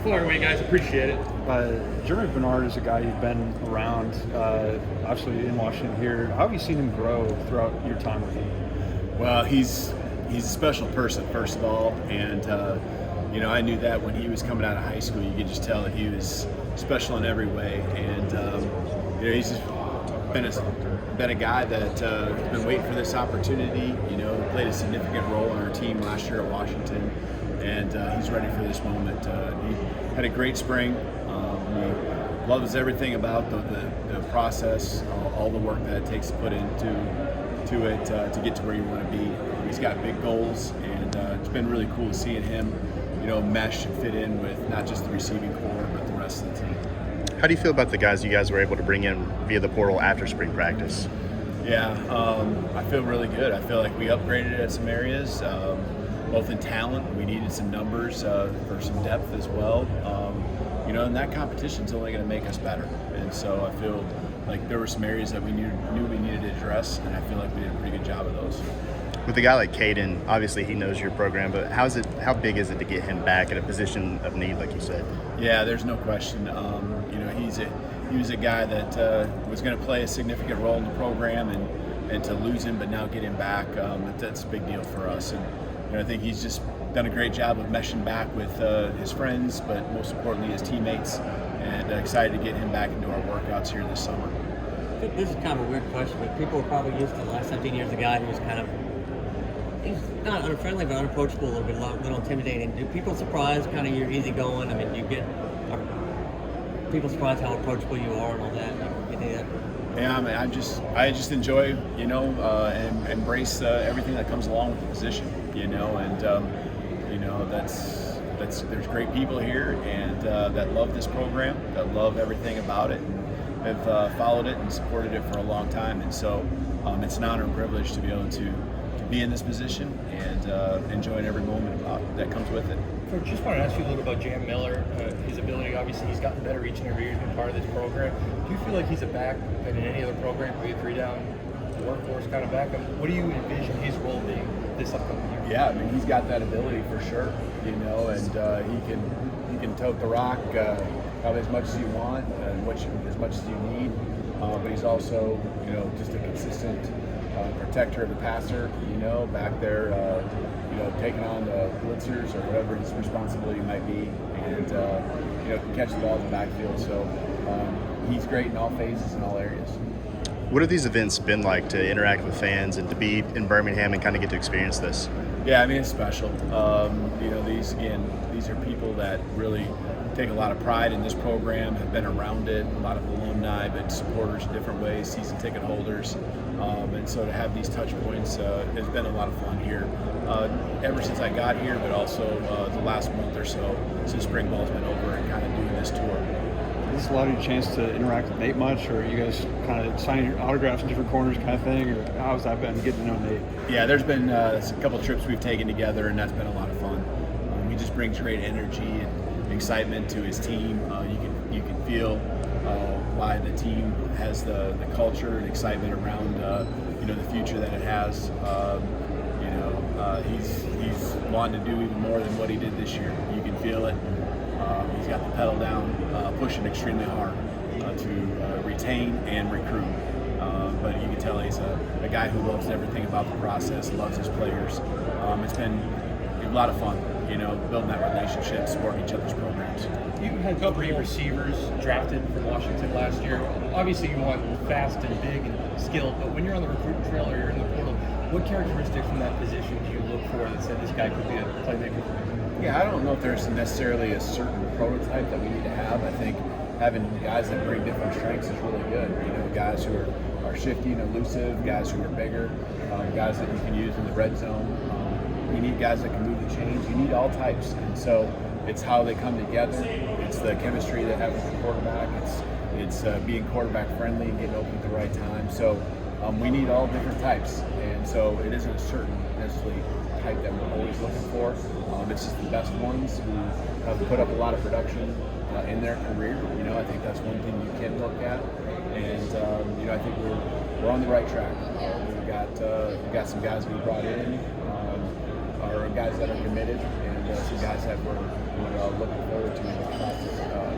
Fire away, guys. Appreciate it. Jeremy Bernard is a guy you've been around, obviously in Washington here. How have you seen him grow throughout your time with him? Well, he's a special person, first of all, and I knew that when he was coming out of high school. You could just tell that he was special in every way, and he's just been a guy that has been waiting for this opportunity. Played a significant role on our team last year at Washington, and he's ready for this moment. He had a great spring. He loves everything about the process, all the work that it takes to put into it to get to where you want to be. He's got big goals, and it's been really cool seeing him, mesh and fit in with not just the receiving core, but the rest of the team. How do you feel about the guys you guys were able to bring in via the portal after spring practice? Yeah, I feel really good. I feel like we upgraded at some areas, both in talent. We needed some numbers for some depth as well. And that competition is only going to make us better. And so I feel like there were some areas that we knew we needed to address, and I feel like we did a pretty good job of those. With a guy like Caden, obviously he knows your program, but how big is it to get him back at a position of need, like you said? Yeah, there's no question. He was a guy that was going to play a significant role in the program, and to lose him but now get him back, that's a big deal for us. And I think he's just done a great job of meshing back with his friends, but most importantly his teammates, and excited to get him back into our workouts here this summer. I think this is kind of a weird question, but people are probably used to the last 17 years a guy who was he's not unfriendly, but unapproachable, a little intimidating. Do people surprise kind of your easygoing? I mean, are people surprised how approachable you are and all that? You do that? Yeah, I just enjoy, and embrace everything that comes along with the position, and there's great people here and that love this program, that love everything about it, and have followed it and supported it for a long time, and so it's an honor and privilege to be able to be in this position and enjoying every moment that comes with it. Coach, just wanted to ask you a little about Jam Miller, his ability. Obviously, he's gotten better each and every year. He's been part of this program. Do you feel like he's a back that in any other program, be a three-down workhorse kind of back? And what do you envision his role being this upcoming year? Yeah, he's got that ability for sure, and he can tote the rock probably as much as you want and as much as you need. But he's also, just a consistent protector of the passer, back there, taking on the blitzers or whatever his responsibility might be, and can catch the ball in the backfield. So he's great in all phases and all areas. What have these events been like to interact with fans and to be in Birmingham and kind of get to experience this? Yeah, it's special. These are people that really take a lot of pride in this program, have been around it, a lot of alumni, but supporters in different ways, season ticket holders. And so to have these touch points has been a lot of fun here. Ever since I got here, but also the last month or so since spring ball's been over and kind of doing this tour. Does this allow you a chance to interact with Nate much, or are you guys kind of signing your autographs in different corners kind of thing, or how's that been getting to know Nate? Yeah, there's been a couple trips we've taken together, and that's been a lot of fun. He just brings great energy and excitement to his team. You can feel why the team has the culture and excitement around the future that it has. He's wanting to do even more than what he did this year. You can feel it. He's got the pedal down, pushing extremely hard to retain and recruit. But you can tell he's a guy who loves everything about the process, loves his players. It's been a lot of fun, building that relationship, supporting each other's programs. You had 3 receivers drafted from Washington last year. Obviously, you want fast and big and skilled, but when you're on the recruiting trail or you're in the portal, what characteristics from that position do you look for that said this guy could be a playmaker? Yeah, I don't know if there's necessarily a certain prototype that we need to have. I think having guys that bring different strengths is really good. Guys who are shifty and elusive, guys who are bigger, guys that you can use in the red zone. You need guys that can move the chains. You need all types, and so it's how they come together. It's the chemistry they have with the quarterback. It's being quarterback friendly and getting open at the right time. So we need all different types, and so it isn't a certain necessarily type that we're always looking for. It's just the best ones who have put up a lot of production in their career. I think that's one thing you can look at, and I think we're on the right track. We've got some guys we brought in, are guys that are committed, and some guys that we're looking forward to in the class,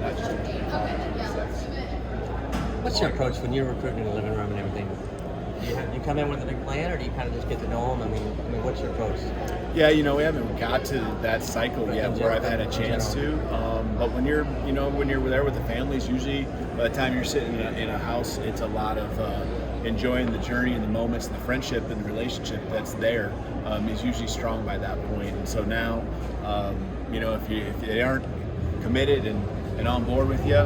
not just in 25 and 26. What's your approach when you're recruiting in the living room and everything? Do you come in with a big plan, or do you kind of just get to know them? I mean, what's your approach? Yeah, we haven't got to that cycle yet where I've had a chance to. But when you're there with the families, usually by the time you're sitting in a house, it's a lot of enjoying the journey and the moments, and the friendship and the relationship that's there is usually strong by that point. And so now, if they aren't committed and on board with you,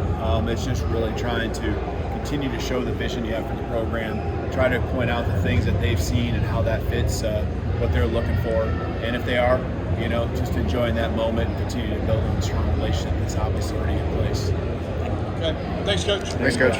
it's just really trying to continue to show the vision you have for the program, try to point out the things that they've seen and how that fits what they're looking for. And if they are, just enjoying that moment and continue to build on the strong relationship that's obviously already in place. Okay. Thanks, Coach. Thanks, Coach.